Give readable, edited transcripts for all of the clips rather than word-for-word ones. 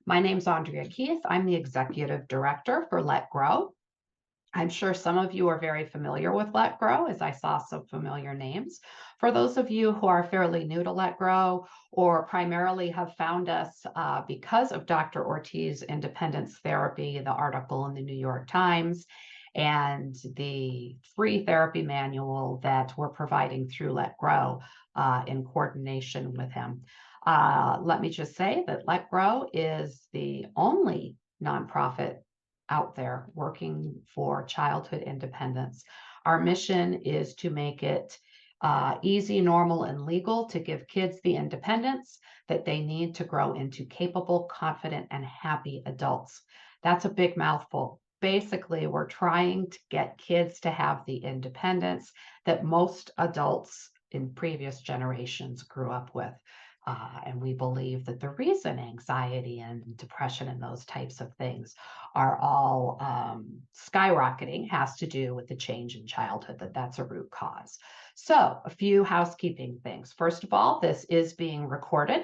My name's Andrea Keith. I'm the Executive Director for Let Grow. I'm sure some of you are very familiar with Let Grow, as I saw some familiar names. For those of you who are fairly new to Let Grow or primarily have found us because of Dr. Ortiz Independence Therapy, the article in the New York Times, and the free therapy manual that we're providing through Let Grow in coordination with him. Let me just say that Let Grow is the only nonprofit out there working for childhood independence. Our mission is to make it easy, normal, and legal to give kids the independence that they need to grow into capable, confident, and happy adults. That's a big mouthful. Basically, we're trying to get kids to have the independence that most adults in previous generations grew up with. And we believe that the reason anxiety and depression and those types of things are all skyrocketing has to do with the change in childhood, that's a root cause. So a few housekeeping things. First of all, this is being recorded.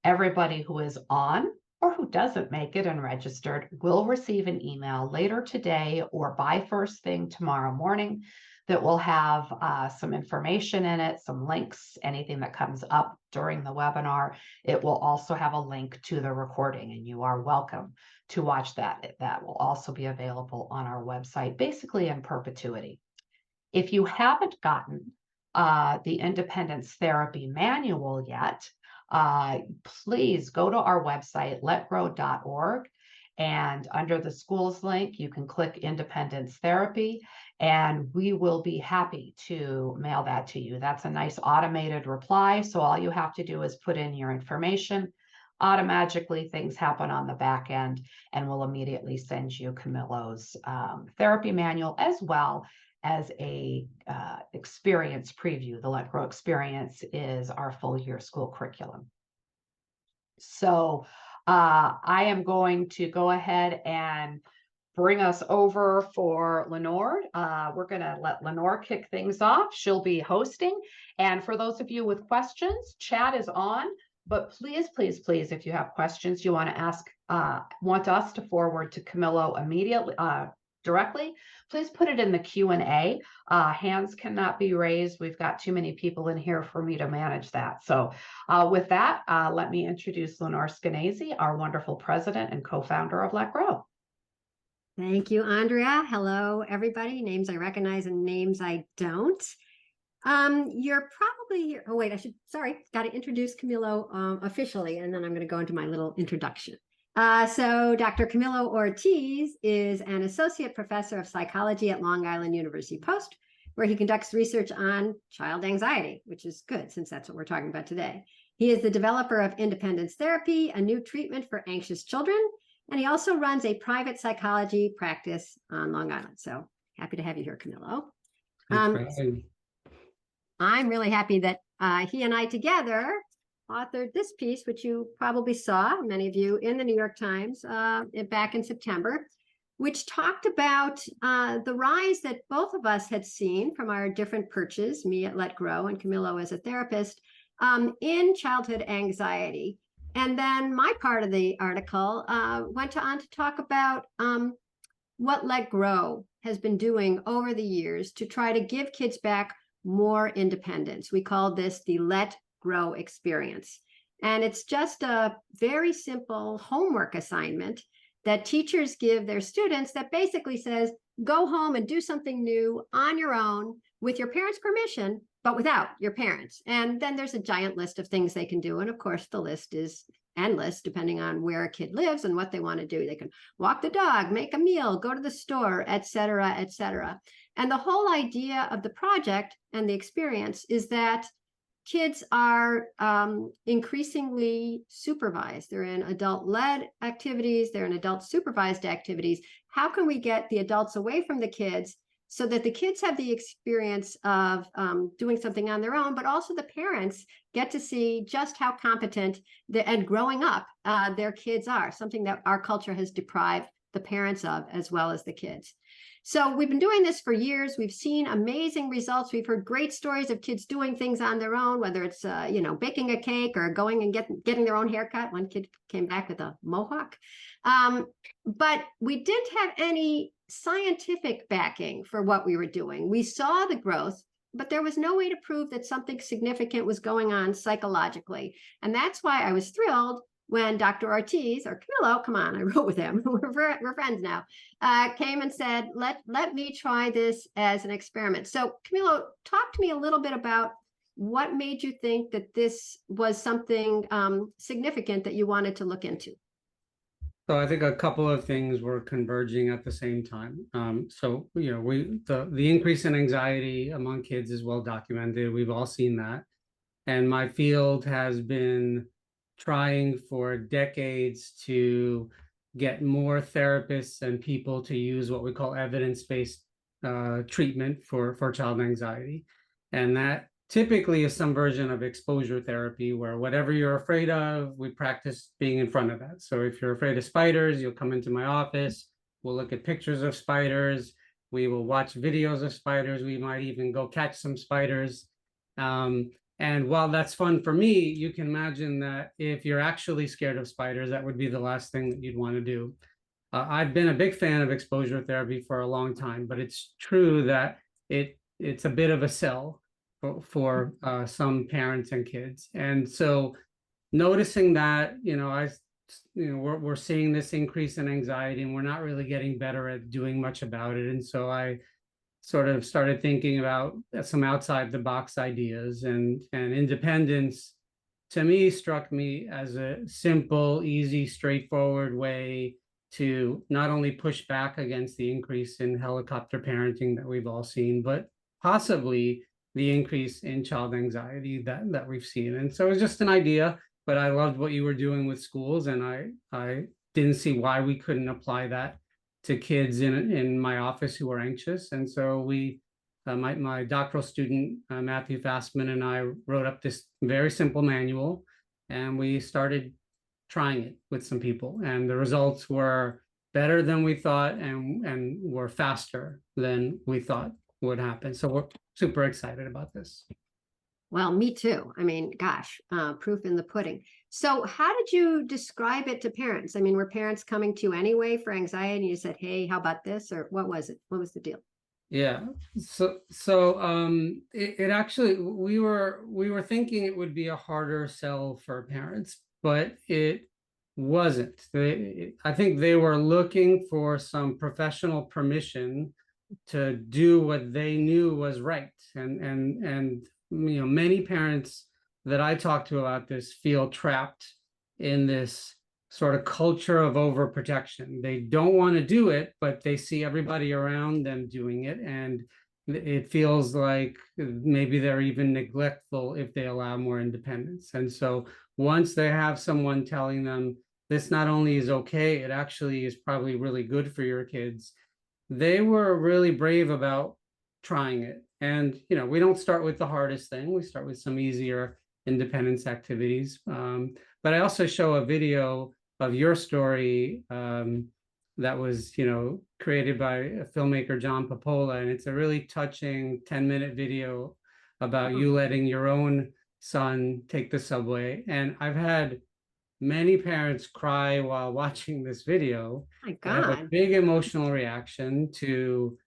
Everybody who is on or who doesn't make it and registered will receive an email later today or by first thing tomorrow morning that will have some information in it, some links, anything that comes up during the webinar. It will also have a link to the recording, and you are welcome to watch that. That will also be available on our website, basically in perpetuity. If you haven't gotten the Independence Therapy Manual yet, please go to our website, letgrow.org. And under the schools link, you can click Independence Therapy, and we will be happy to mail that to you. That's a nice automated reply. So all you have to do is put in your information. Automatically, things happen on the back end, and we'll immediately send you Camilo's therapy manual, as well as a experience preview. The Let Grow experience is our full year school curriculum. So I am going to go ahead and bring us over for Lenore. We're going to let Lenore kick things off. She'll be hosting. And for those of you with questions, chat is on. But please, please, please, if you have questions you want to ask, want us to forward to Camilo immediately, directly, please put it in the Q&A. Hands cannot be raised. We've got too many people in here for me to manage that. So with that, let me introduce Lenore Skenazy, our wonderful president and co-founder of Let Grow. Thank you, Andrea. Hello, everybody. Names I recognize and names I don't. You're probably here. Oh, wait, got to introduce Camilo officially, and then I'm going to go into my little introduction. So Dr. Camilo Ortiz is an associate professor of psychology at Long Island University Post, where he conducts research on child anxiety, which is good since that's what we're talking about today. He is the developer of Independence Therapy, a new treatment for anxious children, and he also runs a private psychology practice on Long Island. So happy to have you here, Camilo. I'm really happy that he and I together authored this piece, which you probably saw, many of you, in the New York Times back in September, which talked about the rise that both of us had seen from our different perches, me at Let Grow and Camilo as a therapist, in childhood anxiety. And then my part of the article went on to talk about what Let Grow has been doing over the years to try to give kids back more independence. We call this the Let Grow experience. And it's just a very simple homework assignment that teachers give their students that basically says, go home and do something new on your own with your parents' permission, but without your parents. And then there's a giant list of things they can do. And of course, the list is endless depending on where a kid lives and what they want to do. They can walk the dog, make a meal, go to the store, et cetera, et cetera. And the whole idea of the project and the experience is that kids are increasingly supervised. They're in adult-led activities. They're in adult-supervised activities. How can we get the adults away from the kids so that the kids have the experience of doing something on their own, but also the parents get to see just how competent and growing up their kids are, something that our culture has deprived the parents of, as well as the kids. So we've been doing this for years. We've seen amazing results. We've heard great stories of kids doing things on their own, whether it's, baking a cake or going and getting their own haircut. One kid came back with a mohawk. But we didn't have any scientific backing for what we were doing. We saw the growth, but there was no way to prove that something significant was going on psychologically. And that's why I was thrilled when Dr. Ortiz, or Camilo, come on, I wrote with him, we're friends now, came and said, let me try this as an experiment. So Camilo, talk to me a little bit about what made you think that this was something significant that you wanted to look into. So I think a couple of things were converging at the same time. The increase in anxiety among kids is well documented. We've all seen that. And my field has been trying for decades to get more therapists and people to use what we call evidence-based treatment for child anxiety. And that typically is some version of exposure therapy, where whatever you're afraid of, we practice being in front of that. So if you're afraid of spiders, you'll come into my office, we'll look at pictures of spiders, we will watch videos of spiders, we might even go catch some spiders. And while that's fun for me, you can imagine that if you're actually scared of spiders, that would be the last thing that you'd want to do. I've been a big fan of exposure therapy for a long time, but it's true that it's a bit of a sell for some parents and kids. And so noticing that, we're seeing this increase in anxiety and we're not really getting better at doing much about it. And so I sort of started thinking about some outside the box ideas, and independence to me struck me as a simple, easy, straightforward way to not only push back against the increase in helicopter parenting that we've all seen, but possibly the increase in child anxiety that we've seen. And so it was just an idea, but I loved what you were doing with schools, and I didn't see why we couldn't apply that to kids in my office who are anxious. And so my doctoral student, Matthew Fassman, and I wrote up this very simple manual, and we started trying it with some people. And the results were better than we thought, and were faster than we thought would happen. So we're super excited about this. Well, me too. I mean, gosh, proof in the pudding. So how did you describe it to parents? I mean, were parents coming to you anyway for anxiety and you said, hey, how about this? Or what was it? What was the deal? Yeah. So it actually, we were thinking it would be a harder sell for parents, but it wasn't. I think they were looking for some professional permission to do what they knew was right. And many parents that I talk to about this feel trapped in this sort of culture of overprotection. They don't want to do it, but they see everybody around them doing it, and it feels like maybe they're even neglectful if they allow more independence. And so once they have someone telling them this not only is okay, it actually is probably really good for your kids, they were really brave about trying it. And we don't start with the hardest thing. We start with some easier independence activities. But I also show a video of your story that was, created by a filmmaker, John Popola. And it's a really touching 10-minute video about you letting your own son take the subway. And I've had many parents cry while watching this video. My They have a God. big emotional reaction to,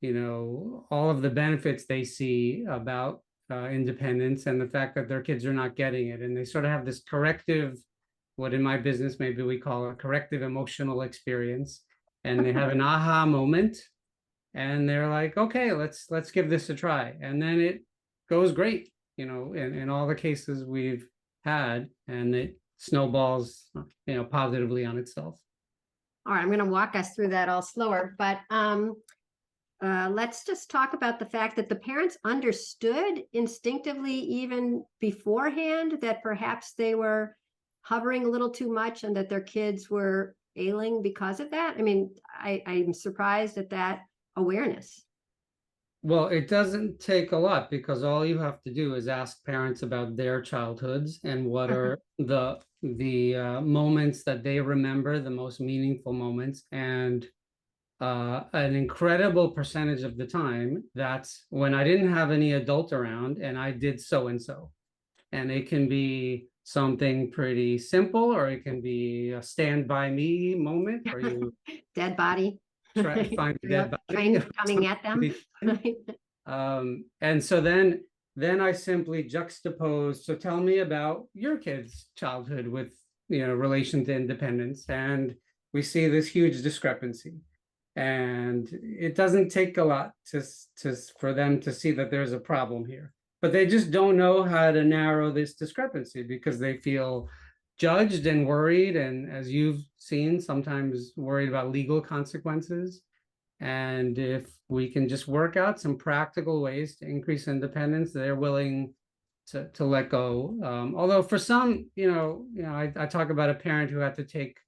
all of the benefits they see about independence and the fact that their kids are not getting it. And they sort of have this corrective, what in my business, maybe we call a corrective emotional experience. And they have an aha moment, and they're like, okay, let's give this a try. And then it goes great, in all the cases we've had, and it snowballs, positively on itself. All right, I'm going to walk us through that all slower, but let's just talk about the fact that the parents understood instinctively, even beforehand, that perhaps they were hovering a little too much and that their kids were ailing because of that. I mean, I'm surprised at that awareness. Well, it doesn't take a lot because all you have to do is ask parents about their childhoods and what are the moments that they remember, the most meaningful moments, and an incredible percentage of the time, that's when I didn't have any adult around and I did so and so. And it can be something pretty simple, or it can be a stand by me moment where you Dead body. try to find a dead body. Train coming at them. And so then I simply juxtapose. So tell me about your kid's childhood with, relation to independence. And we see this huge discrepancy. And it doesn't take a lot for them to see that there's a problem here. But they just don't know how to narrow this discrepancy because they feel judged and worried. And as you've seen, sometimes worried about legal consequences. And if we can just work out some practical ways to increase independence, they're willing to let go. Although for some, I talk about a parent who had to take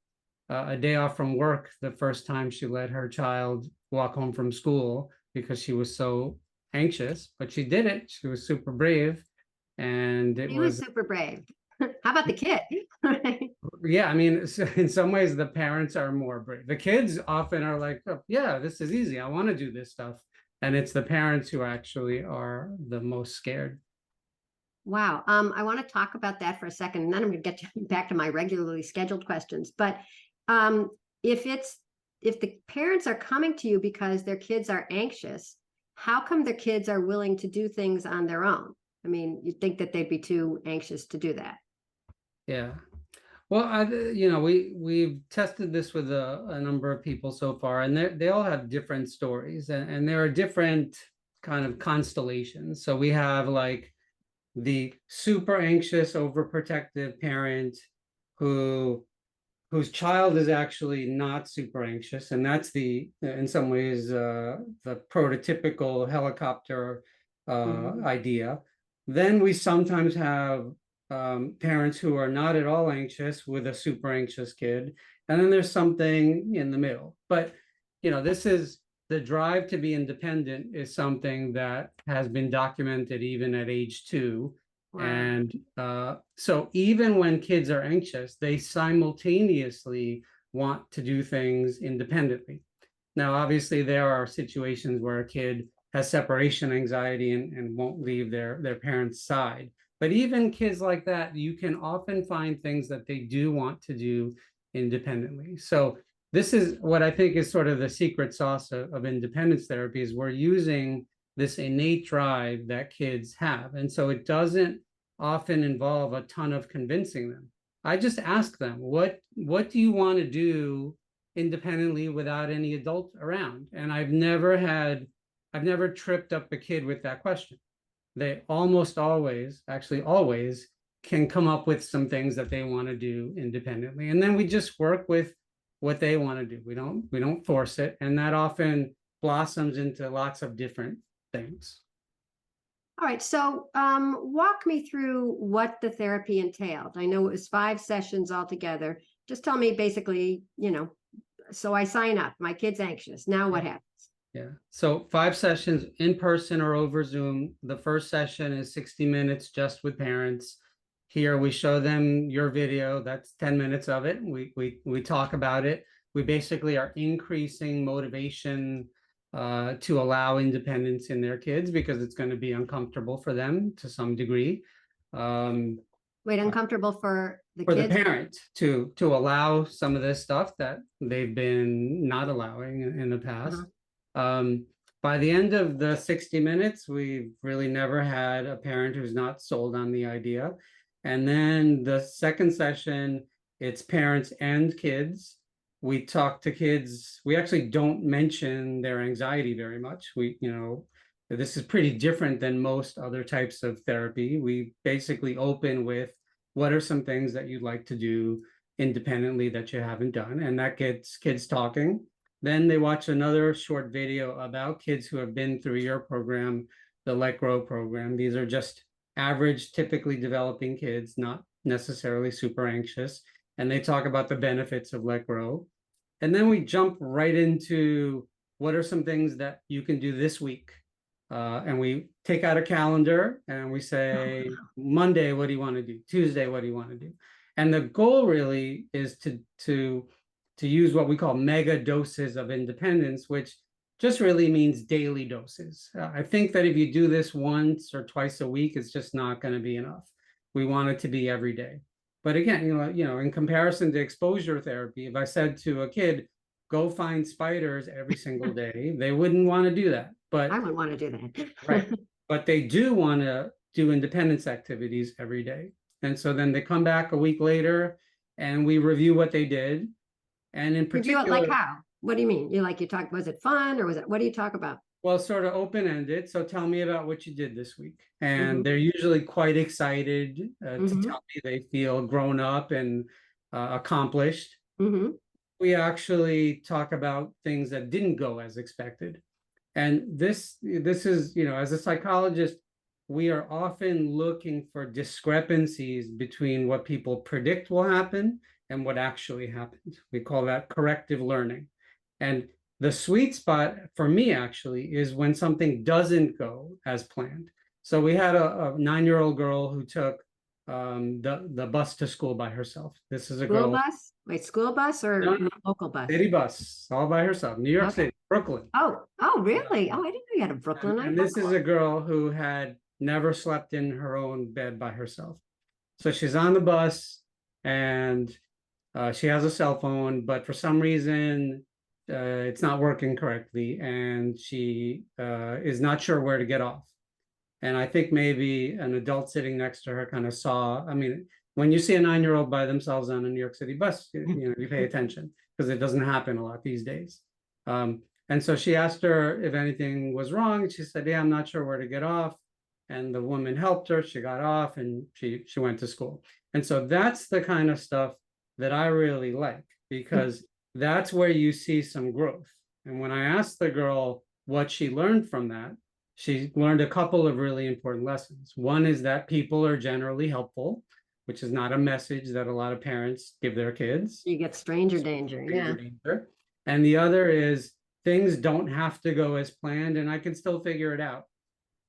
a day off from work the first time she let her child walk home from school because she was so anxious, but she did it. She was super brave. And He was super brave. How about the kid? Yeah, I mean, in some ways, the parents are more brave. The kids often are like, oh, yeah, this is easy. I want to do this stuff. And it's the parents who actually are the most scared. Wow. I want to talk about that for a second, and then I'm going to get back to my regularly scheduled questions. But if the parents are coming to you because their kids are anxious, how come their kids are willing to do things on their own? I mean, you'd think that they'd be too anxious to do that. Yeah. Well, we've tested this with a number of people so far, and they all have different stories, and there are different kind of constellations. So we have like the super anxious, overprotective parent whose child is actually not super anxious, and that's in some ways the prototypical helicopter idea. Then we sometimes have parents who are not at all anxious with a super anxious kid, and then there's something in the middle. But this is the drive to be independent is something that has been documented even at age 2. Wow. And so even when kids are anxious, they simultaneously want to do things independently. Now, obviously, there are situations where a kid has separation anxiety and won't leave their parents' side. But even kids like that, you can often find things that they do want to do independently. So this is what I think is sort of the secret sauce of independence therapy, is we're using this innate drive that kids have. And so it doesn't often involve a ton of convincing them. I just ask them, what do you want to do independently without any adult around? And I've never tripped up a kid with that question. They almost always, actually always, can come up with some things that they want to do independently. And then we just work with what they want to do. We don't force it. And that often blossoms into lots of different things. All right. So walk me through what the therapy entailed. I know it was 5 sessions altogether. Just tell me basically, so I sign up, my kid's anxious. Now what happens? Yeah. So 5 sessions in person or over Zoom. The first session is 60 minutes just with parents. Here we show them your video. That's 10 minutes of it. We talk about it. We basically are increasing motivation to allow independence in their kids because it's going to be uncomfortable for them to some degree. Wait, uncomfortable for the for kids? The parent to allow some of this stuff that they've been not allowing in the past. By the end of the 60 minutes, we've really never had a parent who's not sold on the idea. And then the second session, it's parents and kids. We talk to kids. We actually don't mention their anxiety very much. This is pretty different than most other types of therapy. We basically open with, what are some things that you'd like to do independently that you haven't done? And that gets kids talking. Then they watch another short video about kids who have been through your program, the Let Grow program. These are just average, typically developing kids, not necessarily super anxious. And they talk about the benefits of Let Grow. And then we jump right into, what are some things that you can do this week and we take out a calendar and we say, Monday, what do you want to do? Tuesday, what do you want to do? And the goal really is to use what we call mega doses of independence, which just really means daily doses. I think that if you do this once or twice a week, it's just not going to be enough. We want it to be every day. But again, in comparison to exposure therapy, if I said to a kid, go find spiders every single day, they wouldn't want to do that. But I wouldn't want to do that. right. But they do want to do independence activities every day. And so then they come back a week later and we review what they did. And in Review particular, it like how? What do you mean? You talk, was it fun or what do you talk about? well, sort of open-ended. So tell me about what you did this week. And they're usually quite excited to tell me they feel grown up and accomplished. We actually talk about things that didn't go as expected. And this is, as a psychologist, we are often looking for discrepancies between what people predict will happen and what actually happened. We call that corrective learning. And the sweet spot for me actually is when something doesn't go as planned. So we had a 9-year-old girl who took the bus to school by herself. This is a School girl. bus? Wait, school bus or No, local bus? City bus, all by herself. New York City, Brooklyn. Oh, really? Oh, I didn't know you had a Brooklyn. And this is a girl who had never slept in her own bed by herself. So she's on the bus and she has a cell phone, but for some reason, it's not working correctly. And she is not sure where to get off. And I think maybe an adult sitting next to her kind of saw, when you see a 9-year-old by themselves on a New York City bus, you pay attention because it doesn't happen a lot these days. And so she asked her if anything was wrong. And she said, yeah, I'm not sure where to get off. And the woman helped her. She got off and she went to school. And so that's the kind of stuff that I really like, because that's where you see some growth. And when I asked the girl what she learned from that, she learned a couple of really important lessons. One is that people are generally helpful, which is not a message that a lot of parents give their kids. You get stranger danger. Danger. And the other is things don't have to go as planned and I can still figure it out.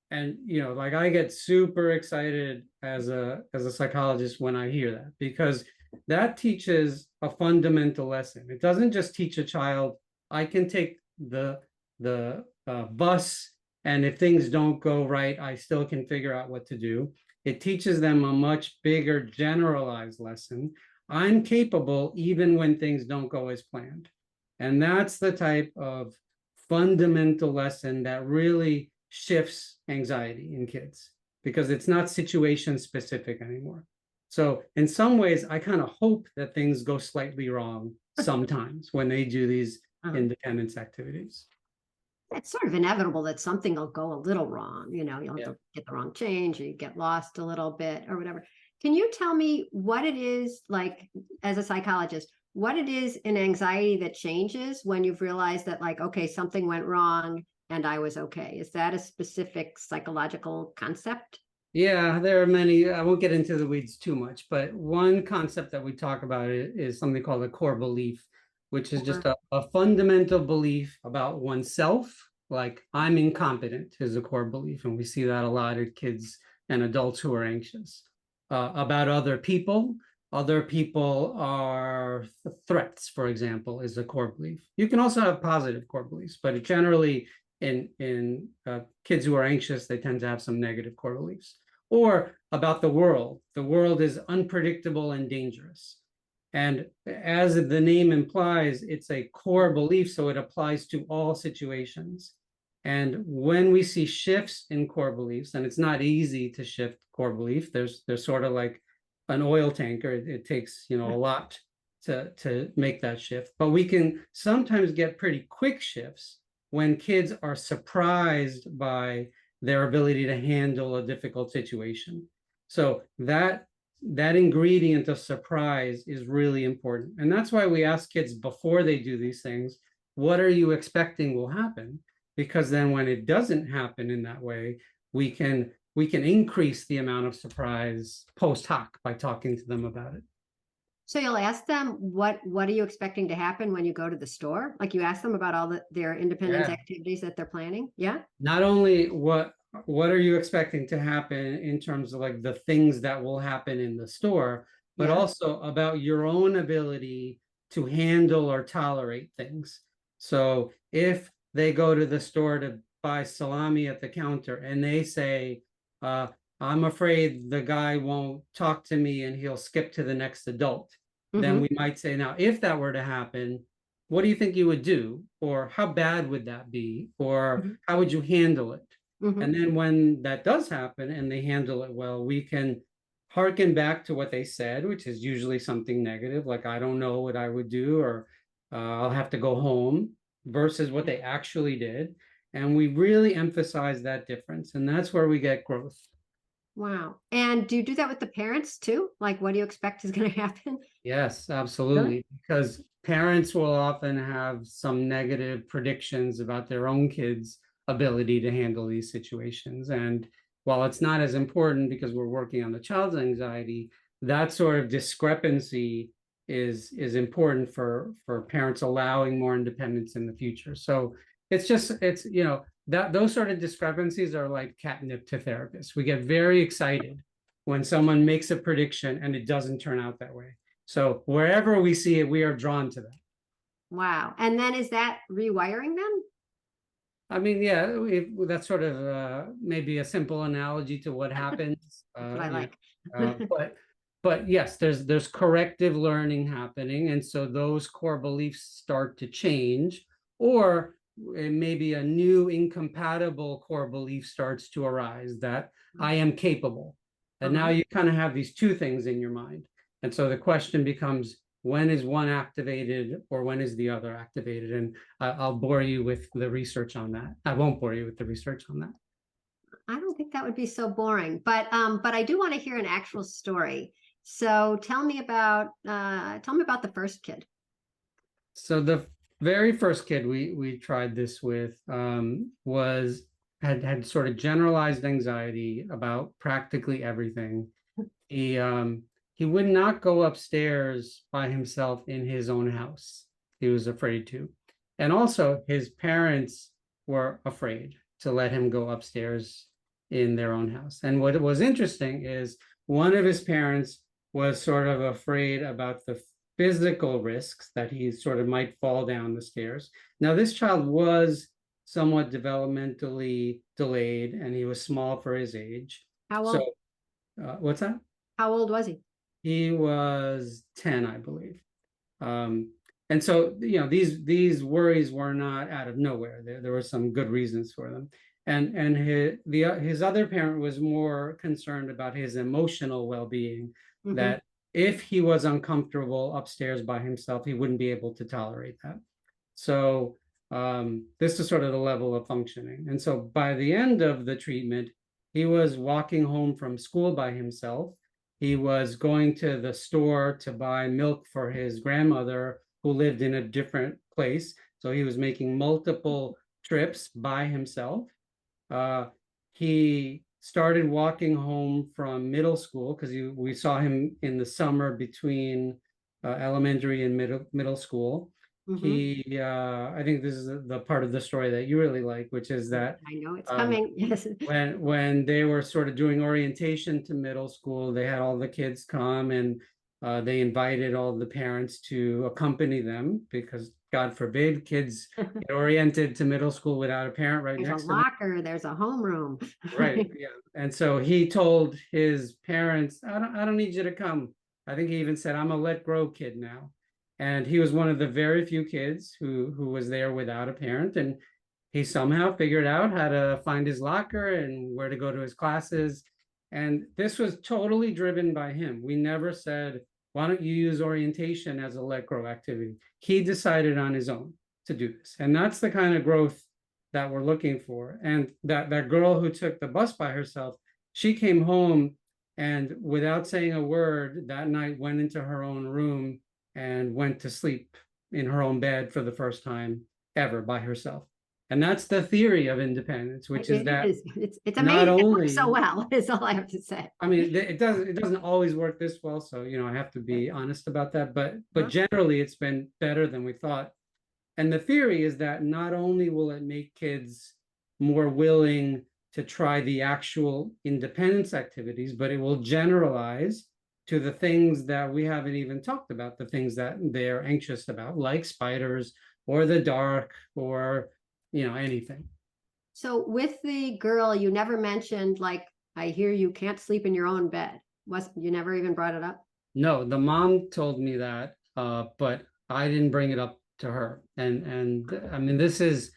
And, I get super excited as a psychologist when I hear that, because that teaches a fundamental lesson. It doesn't just teach a child, I can take the bus, and if things don't go right, I still can figure out what to do. It teaches them a much bigger generalized lesson. I'm capable even when things don't go as planned. And that's the type of fundamental lesson that really shifts anxiety in kids, because it's not situation specific anymore. So in some ways, I kind of hope that things go slightly wrong sometimes when they do these independence activities. It's sort of inevitable that something will go a little wrong. You'll get the wrong change, or you get lost a little bit or whatever. Can you tell me what it is, like, as a psychologist, what it is in anxiety that changes when you've realized that, like, okay, something went wrong and I was okay? Is that a specific psychological concept? Yeah, there are many. I won't get into the weeds too much, but one concept that we talk about is something called a core belief, which is just a fundamental belief about oneself. Like, I'm incompetent is a core belief. And we see that a lot in kids and adults who are anxious. About other people are threats, for example, is a core belief. You can also have positive core beliefs, but it generally in kids who are anxious, they tend to have some negative core beliefs. Or about the world is unpredictable and dangerous. And as the name implies, it's a core belief, so it applies to all situations. And when we see shifts in core beliefs, and it's not easy to shift core belief, there's sort of like an oil tanker. It takes a lot to make that shift. But we can sometimes get pretty quick shifts when kids are surprised by their ability to handle a difficult situation. So that ingredient of surprise is really important. And that's why we ask kids before they do these things, what are you expecting will happen? Because then when it doesn't happen in that way, we can increase the amount of surprise post hoc by talking to them about it. So you'll ask them, what are you expecting to happen when you go to the store? Like you ask them about all their independence Yeah. activities that they're planning? Yeah. Not only what are you expecting to happen in terms of like the things that will happen in the store, but Yeah. also about your own ability to handle or tolerate things. So if they go to the store to buy salami at the counter and they say, I'm afraid the guy won't talk to me and he'll skip to the next adult, then we might say, now, if that were to happen, what do you think you would do? Or how bad would that be? Or how would you handle it? And then when that does happen and they handle it well, we can hearken back to what they said, which is usually something negative, like, I don't know what I would do, or I'll have to go home, versus what they actually did. And we really emphasize that difference. And that's where we get growth. Wow. And do you do that with the parents too? Like, what do you expect is going to happen? Yes, absolutely. Because parents will often have some negative predictions about their own kids' ability to handle these situations. And while it's not as important because we're working on the child's anxiety, that sort of discrepancy is important for parents allowing more independence in the future. So it's that those sort of discrepancies are like catnip to therapists. We get very excited when someone makes a prediction and it doesn't turn out that way. So wherever we see it, we are drawn to that. Wow. And then is that rewiring them? I mean, yeah, that's sort of maybe a simple analogy to what happens. That's what I like. But yes, there's corrective learning happening, and so those core beliefs start to change, or maybe a new incompatible core belief starts to arise that I am capable. And now you kind of have these two things in your mind. And so the question becomes, when is one activated or when is the other activated? And I'll bore you with the research on that. I won't bore you with the research on that. I don't think that would be so boring, but I do want to hear an actual story. So tell me about the first kid. So the very first kid we tried this with had sort of generalized anxiety about practically everything. He would not go upstairs by himself in his own house. He was afraid to. And also his parents were afraid to let him go upstairs in their own house. And what was interesting is one of his parents was sort of afraid about the physical risks that he sort of might fall down the stairs. Now, this child was somewhat developmentally delayed and he was small for his age. How old? So, what's that? How old was he? He was 10, I believe. And so, these worries were not out of nowhere. There were some good reasons for them. And his other parent was more concerned about his emotional well-being, that if he was uncomfortable upstairs by himself, he wouldn't be able to tolerate that. So this is sort of the level of functioning. And so by the end of the treatment, he was walking home from school by himself. He was going to the store to buy milk for his grandmother who lived in a different place. So he was making multiple trips by himself. He started walking home from middle school because we saw him in the summer between elementary and middle school. I think this is the part of the story that you really like, which is that I know it's coming. Yes. when they were sort of doing orientation to middle school, they had all the kids come and they invited all the parents to accompany them because, God forbid, kids get oriented to middle school without a parent right next to them. There's a locker, there's a homeroom. Right. Yeah. And so he told his parents, I don't need you to come. I think he even said, I'm a let grow kid now. And he was one of the very few kids who was there without a parent. And he somehow figured out how to find his locker and where to go to his classes. And this was totally driven by him. We never said, why don't you use orientation as a let grow activity? He decided on his own to do this. And that's the kind of growth that we're looking for. And that girl who took the bus by herself, she came home and without saying a word that night went into her own room and went to sleep in her own bed for the first time ever by herself. And that's the theory of independence, which is that It's not amazing it works only, so well, is all I have to say. I mean, it doesn't always work this well. So, you know, I have to be honest about that, but Huh? generally it's been better than we thought. And the theory is that not only will it make kids more willing to try the actual independence activities, but it will generalize to the things that we haven't even talked about, the things that they're anxious about, like spiders or the dark or, you know, anything. So with the girl, you never mentioned, like, I hear you can't sleep in your own bed. You never even brought it up? No, the mom told me that, but I didn't bring it up to her. And I mean, this is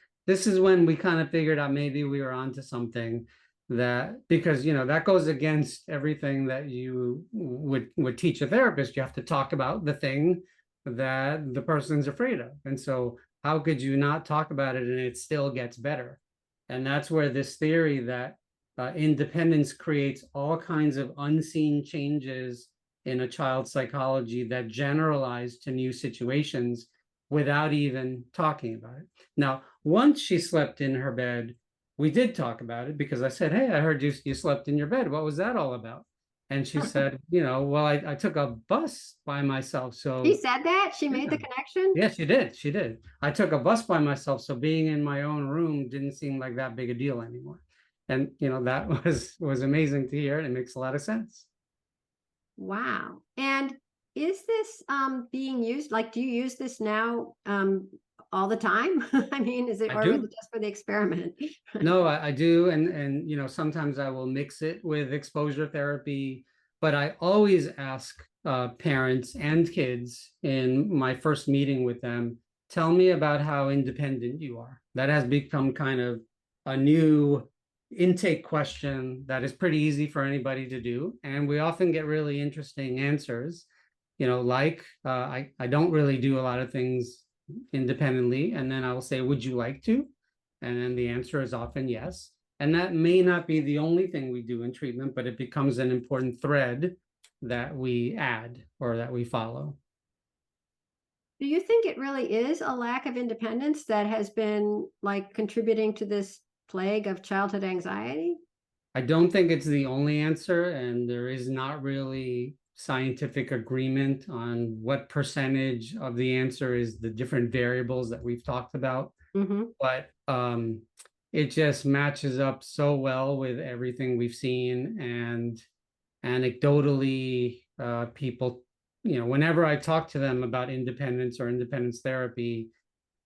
when we kind of figured out maybe we were onto something, that because, you know, that goes against everything that you would teach a therapist. You have to talk about the thing that the person's afraid of. And so how could you not talk about it and it still gets better? And that's where this theory that independence creates all kinds of unseen changes in a child's psychology that generalize to new situations without even talking about it. Now, once she slept in her bed, we did talk about it because I said, hey, I heard you slept in your bed. What was that all about? And she said, you know, well, I took a bus by myself. So She said that? She made the connection? yeah, she did. I took a bus by myself. So being in my own room didn't seem like that big a deal anymore. And, you know, that was amazing to hear. And it makes a lot of sense. Wow. And is this being used? Like, do you use this now all the time? I mean, is it, or was it just for the experiment? No, I do. And, you know, sometimes I will mix it with exposure therapy, but I always ask parents and kids in my first meeting with them, tell me about how independent you are. That has become kind of a new intake question that is pretty easy for anybody to do. And we often get really interesting answers, you know, like I don't really do a lot of things independently. And then I will say, would you like to? And then the answer is often yes. And that may not be the only thing we do in treatment, but it becomes an important thread that we add or that we follow. Do you think it really is a lack of independence that has been like contributing to this plague of childhood anxiety? I don't think it's the only answer, and there is not really scientific agreement on what percentage of the answer is the different variables that we've talked about. Mm-hmm. But it just matches up so well with everything we've seen. And anecdotally, people, you know, whenever I talk to them about independence or independence therapy,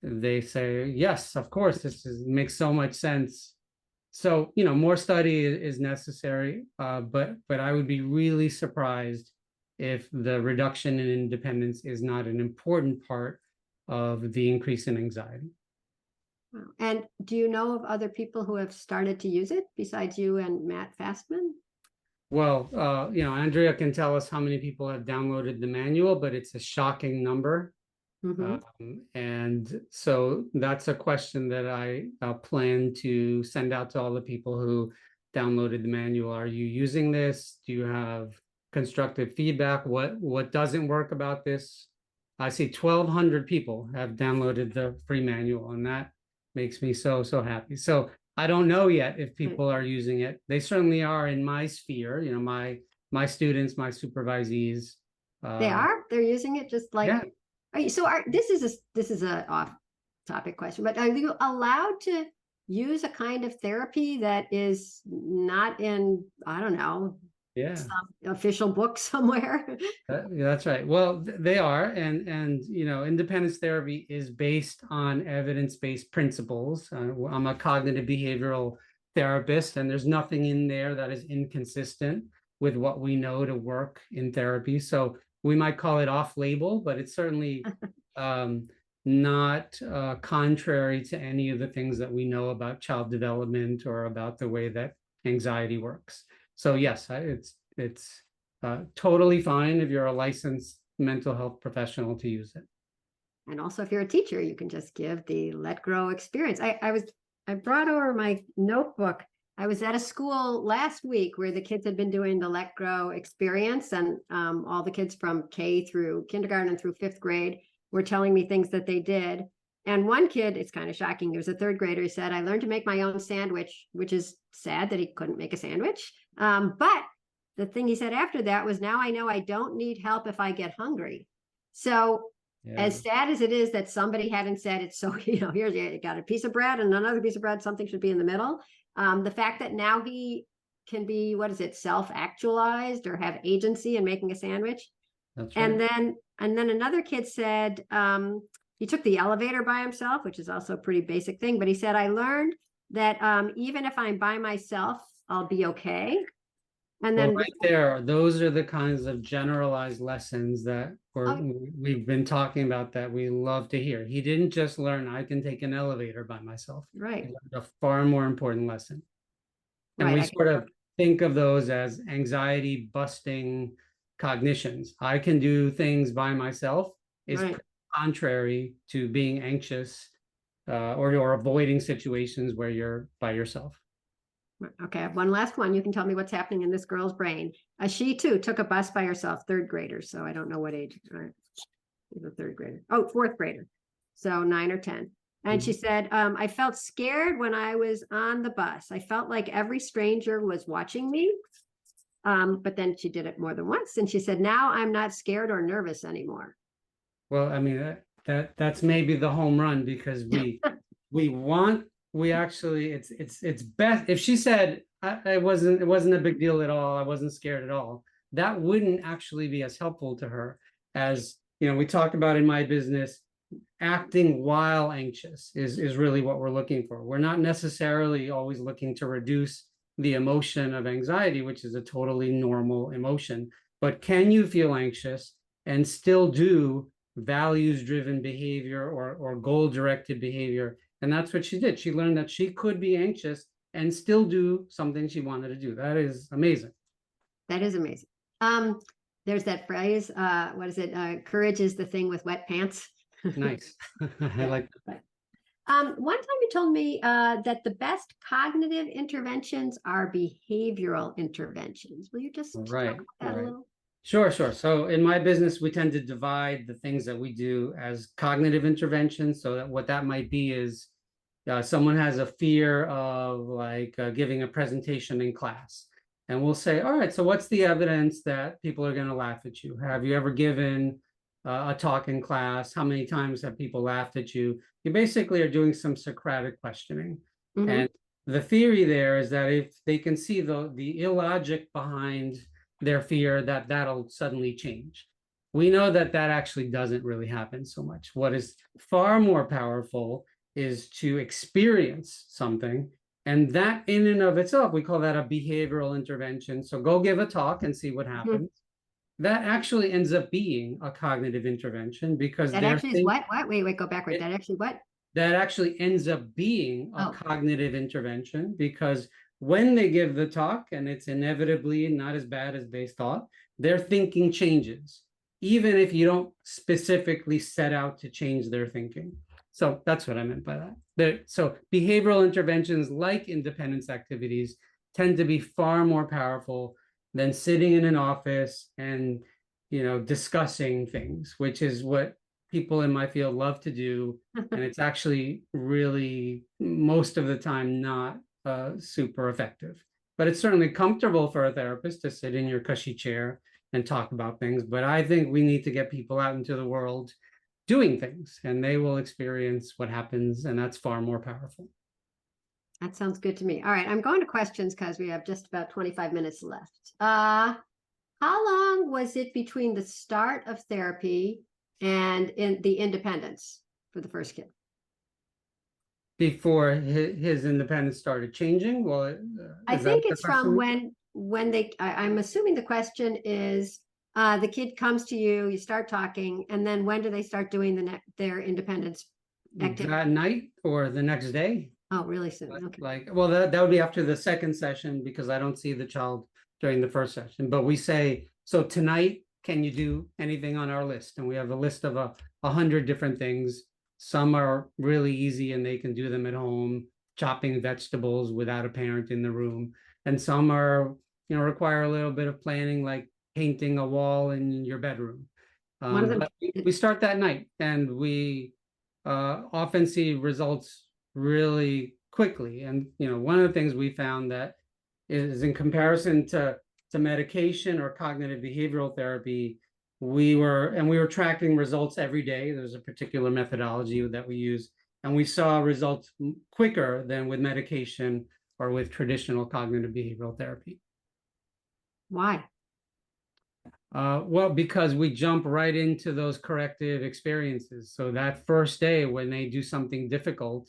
they say, yes, of course, makes so much sense. So, you know, more study is necessary, but I would be really surprised if the reduction in independence is not an important part of the increase in anxiety. Wow. And do you know of other people who have started to use it besides you and Matt Fastman? Well, you know, Andrea can tell us how many people have downloaded the manual, but it's a shocking number. Mm-hmm. And so that's a question that I plan to send out to all the people who downloaded the manual. Are you using this? Do you have constructive feedback? What doesn't work about this? I see 1,200 people have downloaded the free manual, and that makes me so happy. So I don't know yet if people are using it. They certainly are in my sphere, you know, my students, my supervisees. They're using it just like, yeah. This is a off-topic question, but are you allowed to use a kind of therapy that is not in, I don't know, some official book somewhere? That's right. Well, they are, and you know, independence therapy is based on evidence-based principles. I'm a cognitive behavioral therapist, and there's nothing in there that is inconsistent with what we know to work in therapy. So we might call it off-label, but it's certainly not contrary to any of the things that we know about child development or about the way that anxiety works. So yes, it's totally fine if you're a licensed mental health professional to use it. And also, if you're a teacher, you can just give the Let Grow experience. I brought over my notebook. I was at a school last week where the kids had been doing the Let Grow experience, and all the kids from K through kindergarten and through 5th grade were telling me things that they did. And one kid, it's kind of shocking. There was a third grader. He said, I learned to make my own sandwich, which is sad that he couldn't make a sandwich. But the thing he said after that was, now I know I don't need help if I get hungry. So as sad as it is that somebody hadn't said it's so, here's you got a piece of bread and another piece of bread, something should be in the middle. The fact that now he can be, self-actualized or have agency in making a sandwich. That's right. And then another kid said, he took the elevator by himself, which is also a pretty basic thing. But he said, I learned that even if I'm by myself, I'll be okay. And then right there, those are the kinds of generalized lessons that we've been talking about that we love to hear. He didn't just learn, I can take an elevator by myself. Right. He learned a far more important lesson. And right, we sort of think of those as anxiety busting cognitions. I can do things by myself is right. contrary to being anxious or avoiding situations where you're by yourself. Okay, I have one last one. You can tell me what's happening in this girl's brain. She too took a bus by herself, third grader. So I don't know what age. She's a third grader. Oh, fourth grader. So 9 or 10. And she said, I felt scared when I was on the bus. I felt like every stranger was watching me. But then she did it more than once. And she said, now I'm not scared or nervous anymore. Well, I mean, that's maybe the home run, because we actually, it's best if she said, it wasn't a big deal at all. I wasn't scared at all. That wouldn't actually be as helpful to her as, we talked about in my business, acting while anxious is really what we're looking for. We're not necessarily always looking to reduce the emotion of anxiety, which is a totally normal emotion. But can you feel anxious and still do values-driven behavior or goal-directed behavior? And that's what she did. She learned that she could be anxious and still do something she wanted to do. That is amazing. That is amazing. There's that phrase, what is it? Courage is the thing with wet pants. Nice. I like that. One time you told me that the best cognitive interventions are behavioral interventions. Will you just talk about that a little? Sure. So in my business, we tend to divide the things that we do as cognitive interventions. So that what that might be is someone has a fear of giving a presentation in class. And we'll say, all right, so what's the evidence that people are going to laugh at you? Have you ever given a talk in class? How many times have people laughed at you? You basically are doing some Socratic questioning. And the theory there is that if they can see the illogic behind their fear, that'll suddenly change. We know that actually doesn't really happen so much. What is far more powerful is to experience something. And that in and of itself, we call that a behavioral intervention. So go give a talk and see what happens. That actually ends up being a cognitive intervention, because that actually is what? Wait, go backward. That actually what? That actually ends up being a cognitive intervention, because when they give the talk and it's inevitably not as bad as they thought, their thinking changes, even if you don't specifically set out to change their thinking. So that's what I meant by that. So behavioral interventions like independence activities tend to be far more powerful than sitting in an office and, discussing things, which is what people in my field love to do. And it's actually really most of the time not super effective. But it's certainly comfortable for a therapist to sit in your cushy chair and talk about things. But I think we need to get people out into the world doing things, and they will experience what happens, and that's far more powerful. That sounds good to me. All right, I'm going to questions because we have just about 25 minutes left. How long was it between the start of therapy and in the independence for the first kid? Before his independence started changing? Well, I think it's from when they, I'm assuming the question is, the kid comes to you, you start talking, and then when do they start doing their independence activity? That night or the next day? Oh, really soon. Okay. Well, that would be after the second session, because I don't see the child during the first session. But we say, so tonight, can you do anything on our list? And we have a list of 100 different things. Some are really easy and they can do them at home, chopping vegetables without a parent in the room. And some are, require a little bit of planning, like painting a wall in your bedroom. But we start that night, and we often see results really quickly. And, one of the things we found that is in comparison to medication or cognitive behavioral therapy, we were tracking results every day. There's a particular methodology that we use, and we saw results quicker than with medication or with traditional cognitive behavioral therapy. Why? Well, because we jump right into those corrective experiences. So that first day when they do something difficult,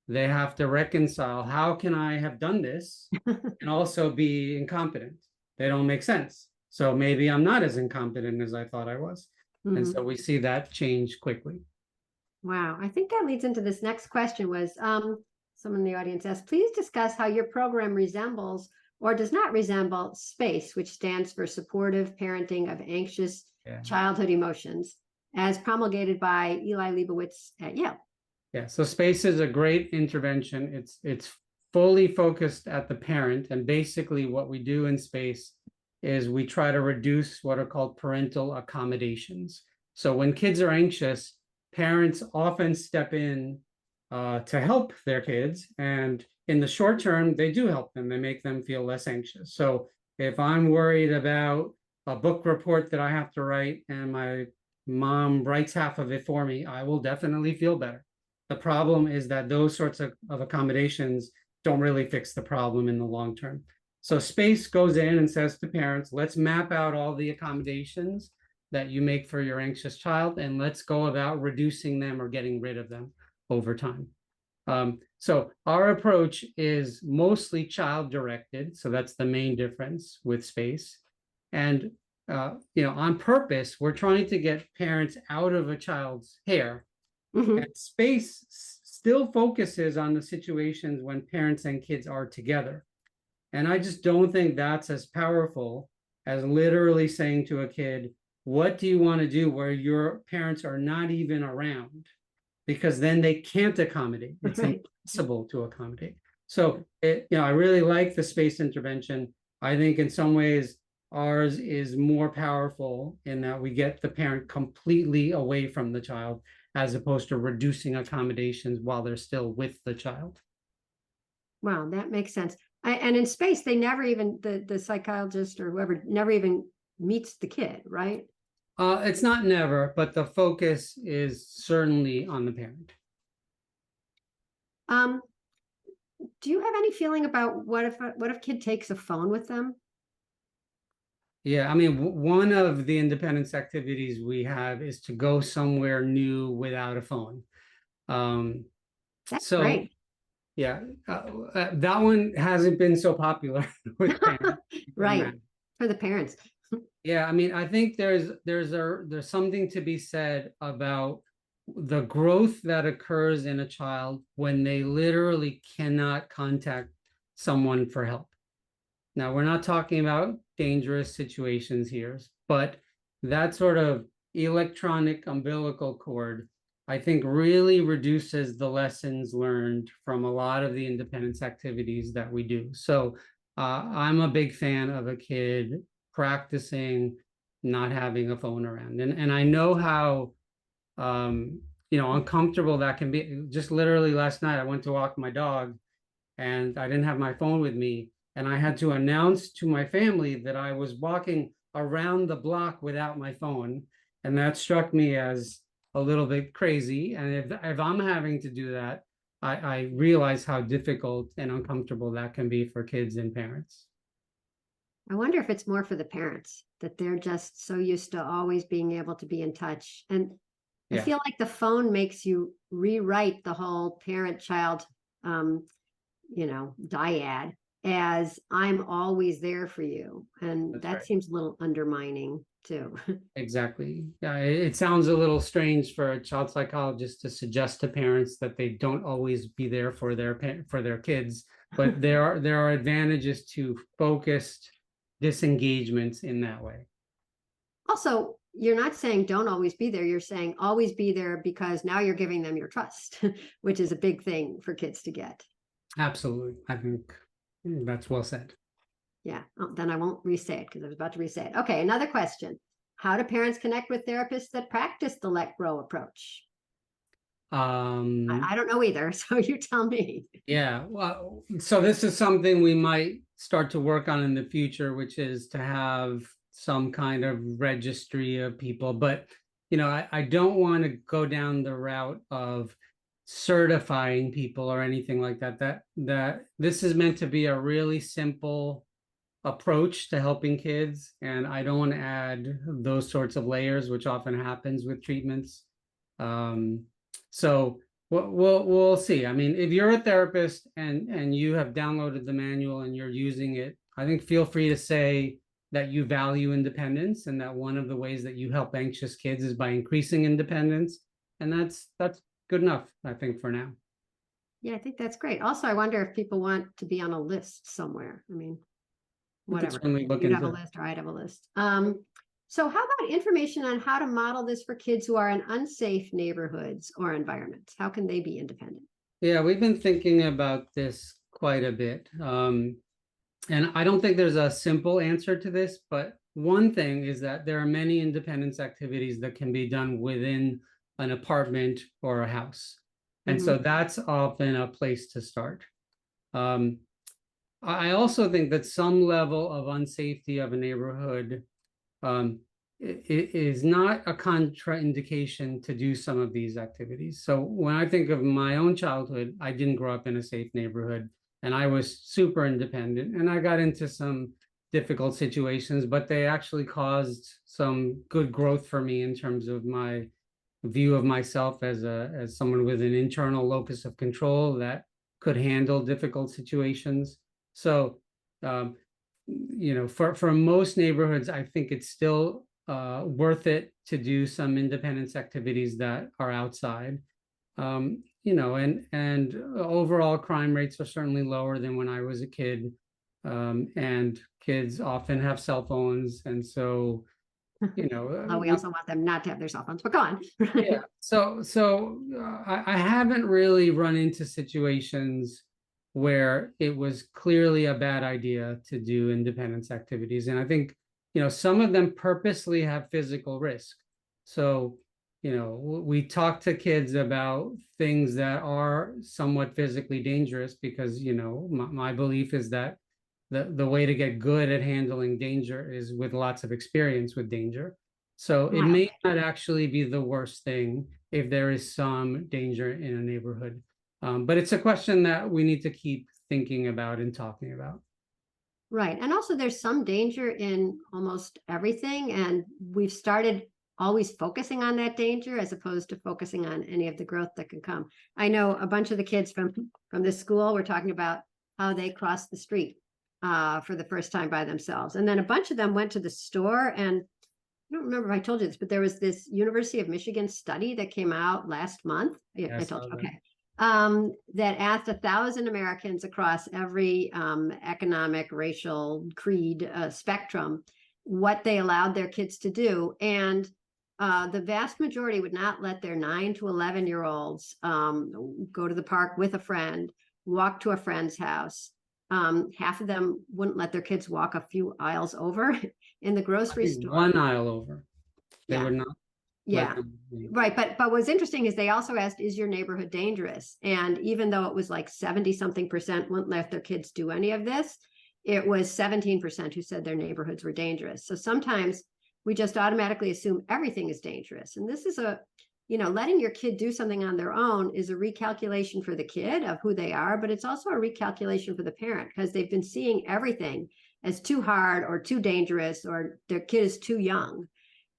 they have to reconcile, how can I have done this and also be incompetent? They don't make sense. So maybe I'm not as incompetent as I thought I was. And so we see that change quickly. Wow. I think that leads into this next question was, someone in the audience asked, please discuss how your program resembles or does not resemble SPACE, which stands for Supportive Parenting of Anxious Childhood Emotions, as promulgated by Eli Leibovitz at Yale. Yeah, so SPACE is a great intervention. It's fully focused at the parent. And basically what we do in SPACE is we try to reduce what are called parental accommodations. So when kids are anxious, parents often step in to help their kids. And in the short term, they do help them. They make them feel less anxious. So if I'm worried about a book report that I have to write and my mom writes half of it for me, I will definitely feel better. The problem is that those sorts of accommodations don't really fix the problem in the long term. So SPACE goes in and says to parents, let's map out all the accommodations that you make for your anxious child, and let's go about reducing them or getting rid of them over time. So our approach is mostly child-directed. So that's the main difference with SPACE. And, on purpose, we're trying to get parents out of a child's hair. And SPACE still focuses on the situations when parents and kids are together. And I just don't think that's as powerful as literally saying to a kid, what do you want to do where your parents are not even around? Because then they can't accommodate. It's impossible to accommodate. So, I really like the SPACE intervention. I think in some ways, ours is more powerful in that we get the parent completely away from the child, as opposed to reducing accommodations while they're still with the child. Wow, that makes sense. And in SPACE, they never even, the psychologist or whoever never even meets the kid, right? It's not never, but the focus is certainly on the parent. Do you have any feeling about what if kid takes a phone with them? Yeah, I mean, one of the independence activities we have is to go somewhere new without a phone. That's great. Yeah, that one hasn't been so popular with parents. Right, for the parents. Yeah, I mean, I think there's something to be said about the growth that occurs in a child when they literally cannot contact someone for help. Now, we're not talking about dangerous situations here, but that sort of electronic umbilical cord, I think, really reduces the lessons learned from a lot of the independence activities that we do. So I'm a big fan of a kid practicing not having a phone around. And I know how, uncomfortable that can be. Just literally last night, I went to walk my dog and I didn't have my phone with me. And I had to announce to my family that I was walking around the block without my phone. And that struck me as a little bit crazy. And if I'm having to do that, I realize how difficult and uncomfortable that can be for kids and parents. I wonder if it's more for the parents, that they're just so used to always being able to be in touch. And I feel like the phone makes you rewrite the whole parent-child, dyad as I'm always there for you. And That's that right. seems a little undermining too. Exactly. Yeah, it sounds a little strange for a child psychologist to suggest to parents that they don't always be there for their kids, but there are advantages to focused disengagements in that way. Also, you're not saying don't always be there. You're saying always be there because now you're giving them your trust, which is a big thing for kids to get. Absolutely. I think that's well said. Yeah. Oh, then I won't re-say it because I was about to re-say it. Okay. Another question. How do parents connect with therapists that practice the let go approach? I don't know either, so you tell me. Yeah, well, so this is something we might start to work on in the future, which is to have some kind of registry of people. But, I don't want to go down the route of certifying people or anything like that. That this is meant to be a really simple approach to helping kids, and I don't want to add those sorts of layers, which often happens with treatments. So we'll see. I mean, if you're a therapist and you have downloaded the manual and you're using it, I think feel free to say that you value independence and that one of the ways that you help anxious kids is by increasing independence, and that's good enough, I think, for now. Yeah, I think that's great. Also, I wonder if people want to be on a list somewhere. I mean, whatever. You'd have a list or I'd have a list. So how about information on how to model this for kids who are in unsafe neighborhoods or environments? How can they be independent? Yeah, we've been thinking about this quite a bit. And I don't think there's a simple answer to this, but one thing is that there are many independence activities that can be done within an apartment or a house. And so that's often a place to start. I also think that some level of unsafety of a neighborhood it is not a contraindication to do some of these activities. So when I think of my own childhood, I didn't grow up in a safe neighborhood and I was super independent and I got into some difficult situations, but they actually caused some good growth for me in terms of my view of myself as someone with an internal locus of control that could handle difficult situations. So, for most neighborhoods, I think it's still worth it to do some independence activities that are outside. And overall crime rates are certainly lower than when I was a kid. And kids often have cell phones, and so we also want them not to have their cell phones, but go on. Yeah. So I haven't really run into situations where it was clearly a bad idea to do independence activities. And I think, some of them purposely have physical risk. So, we talk to kids about things that are somewhat physically dangerous because, my belief is that the way to get good at handling danger is with lots of experience with danger. So it may not actually be the worst thing if there is some danger in a neighborhood. But it's a question that we need to keep thinking about and talking about. Right. And also there's some danger in almost everything. And we've started always focusing on that danger as opposed to focusing on any of the growth that can come. I know a bunch of the kids from this school were talking about how they crossed the street for the first time by themselves. And then a bunch of them went to the store, and I don't remember if I told you this, but there was this University of Michigan study that came out last month. Yeah, I told you. Okay. That asked 1,000 Americans across every economic, racial, creed spectrum what they allowed their kids to do. And the vast majority would not let their 9 to 11-year-olds go to the park with a friend, walk to a friend's house. Half of them wouldn't let their kids walk a few aisles over in the grocery store. One aisle over. They would not. Yeah, right. But what's interesting is they also asked, is your neighborhood dangerous? And even though it was like 70-something% wouldn't let their kids do any of this, it was 17% who said their neighborhoods were dangerous. So sometimes we just automatically assume everything is dangerous. And this is letting your kid do something on their own is a recalculation for the kid of who they are, but it's also a recalculation for the parent because they've been seeing everything as too hard or too dangerous or their kid is too young.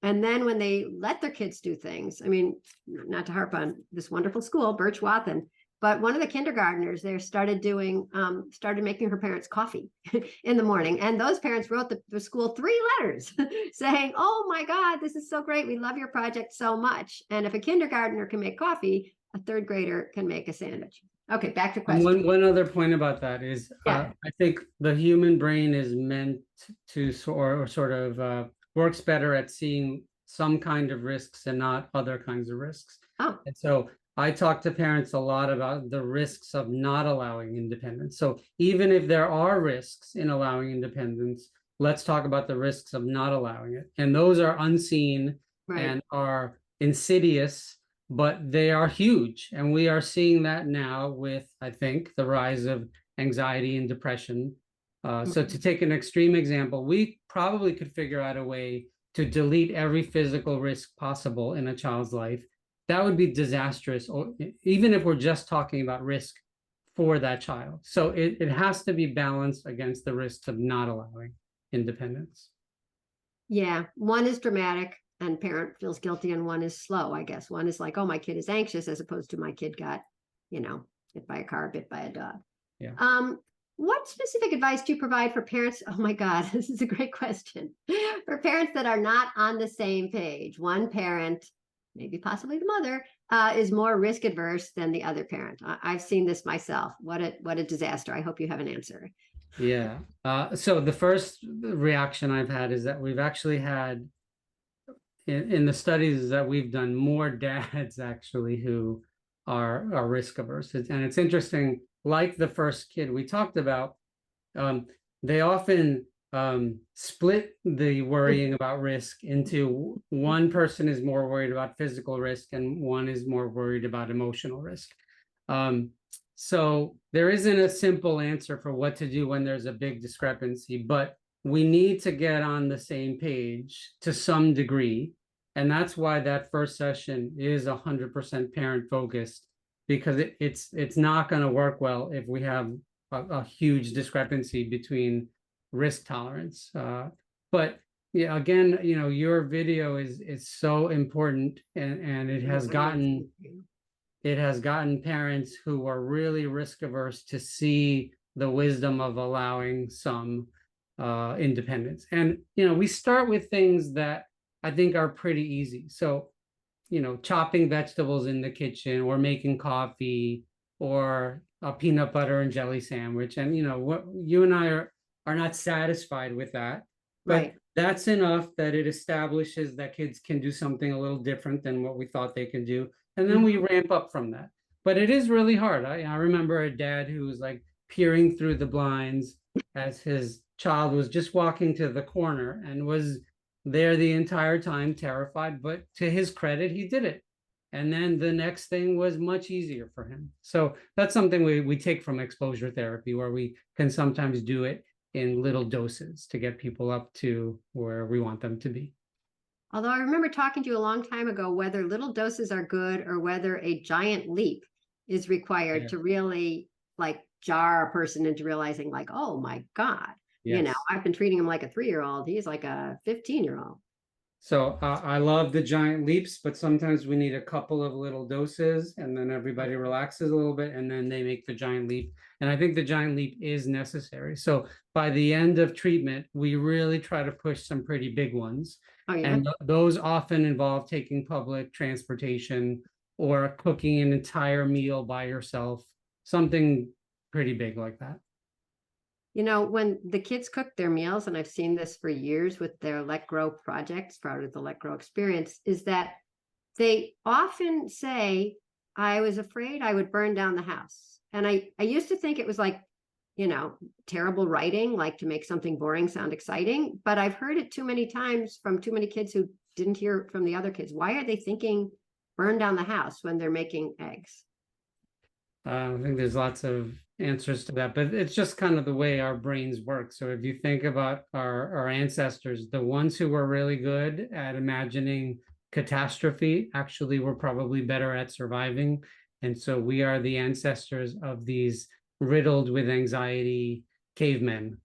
And then when they let their kids do things, I mean, not to harp on this wonderful school, Birch Wathen, but one of the kindergartners there started making her parents coffee in the morning. And those parents wrote the school 3 letters saying, oh my God, this is so great. We love your project so much. And if a kindergartner can make coffee, a 3rd grader can make a sandwich. Okay, back to question. One other point about that is, I think the human brain is meant to sort of works better at seeing some kind of risks and not other kinds of risks. Oh. And so I talk to parents a lot about the risks of not allowing independence. So even if there are risks in allowing independence, let's talk about the risks of not allowing it. And those are unseen and are insidious but they are huge. And we are seeing that now with, I think, the rise of anxiety and depression. So to take an extreme example, we probably could figure out a way to delete every physical risk possible in a child's life. That would be disastrous, or even if we're just talking about risk for that child. So it has to be balanced against the risks of not allowing independence. Yeah, one is dramatic and parent feels guilty, and one is slow, I guess. One is like, oh, my kid is anxious, as opposed to my kid got, hit by a car, bit by a dog. Yeah. What specific advice do you provide for parents? Oh my God, this is a great question. For parents that are not on the same page. One parent, maybe possibly the mother, is more risk adverse than the other parent. I've seen this myself. What a disaster. I hope you have an answer. Yeah. So the first reaction I've had is that we've actually had in the studies that we've done more dads actually who are risk averse. And it's interesting, like the first kid we talked about, they often split the worrying about risk into one person is more worried about physical risk and one is more worried about emotional risk. So there isn't a simple answer for what to do when there's a big discrepancy, but we need to get on the same page to some degree. And that's why that first session is 100% parent focused, because it's not going to work well if we have a huge discrepancy between risk tolerance. But yeah, again, your video is so important, and it has gotten parents who are really risk averse to see the wisdom of allowing some independence. And we start with things that I think are pretty easy. So chopping vegetables in the kitchen, or making coffee, or a peanut butter and jelly sandwich. And what you and I are not satisfied with that, but Right. That's enough that it establishes that kids can do something a little different than what we thought they could do. And then we ramp up from that. But it is really hard. I remember a dad who was like peering through the blinds as his child was just walking to the corner and was there the entire time, terrified, but to his credit, he did it. And then the next thing was much easier for him. So that's something we take from exposure therapy, where we can sometimes do it in little doses to get people up to where we want them to be. Although I remember talking to you a long time ago, whether little doses are good or whether a giant leap is required to really like jar a person into realizing like, oh my God, Yes. I've been treating him like a 3-year-old. He's like a 15-year-old. So I love the giant leaps, but sometimes we need a couple of little doses, and then everybody relaxes a little bit, and then they make the giant leap. And I think the giant leap is necessary. So by the end of treatment, we really try to push some pretty big ones. Oh, yeah. And those often involve taking public transportation or cooking an entire meal by yourself, something pretty big like that. When the kids cook their meals, and I've seen this for years with their Let Grow projects, part of the Let Grow experience, is that they often say, I was afraid I would burn down the house. And I used to think it was like, terrible writing, like to make something boring sound exciting. But I've heard it too many times from too many kids who didn't hear it from the other kids. Why are they thinking burn down the house when they're making eggs? I think there's lots of answers to that, but it's just kind of the way our brains work. So if you think about our ancestors, the ones who were really good at imagining catastrophe actually were probably better at surviving. And so we are the ancestors of these riddled with anxiety cavemen.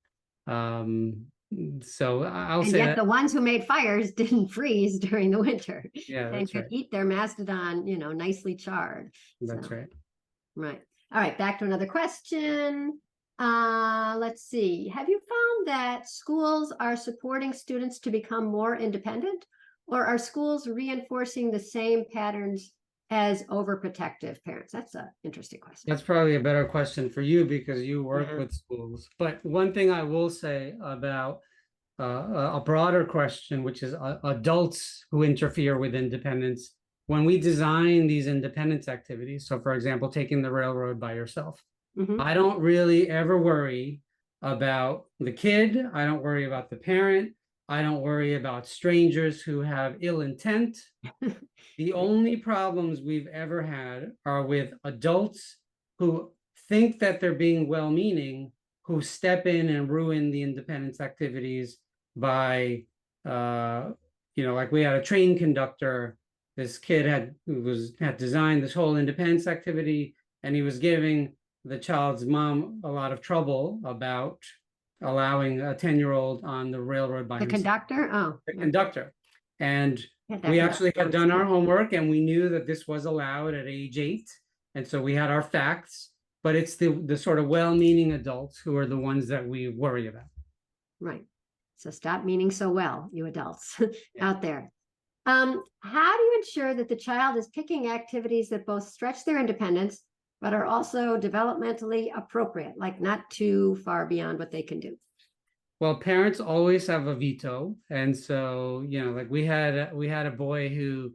So I'll say yet the ones who made fires didn't freeze during the winter. Yeah, and could eat their mastodon, nicely charred. That's right. Right. All right. Back to another question. Let's see. Have you found that schools are supporting students to become more independent, or are schools reinforcing the same patterns as overprotective parents? That's an interesting question. That's probably a better question for you because you work with schools. But one thing I will say about a broader question, which is adults who interfere with independence. When we design these independence activities, so for example, taking the railroad by yourself, I don't really ever worry about the kid. I don't worry about the parent. I don't worry about strangers who have ill intent. The only problems we've ever had are with adults who think that they're being well-meaning, who step in and ruin the independence activities by, like we had a train conductor. This kid had designed this whole independence activity, and he was giving the child's mom a lot of trouble about allowing a 10-year-old on the railroad by The himself. conductor? Oh, The conductor. And yeah, we that actually had done our homework, and we knew that this was allowed at age 8. And so we had our facts, but it's the sort of well-meaning adults who are the ones that we worry about. right. So stop meaning so well, you adults out there. How do you ensure that the child is picking activities that both stretch their independence, but are also developmentally appropriate, like not too far beyond what they can do? Well, parents always have a veto. And so, like we had a boy who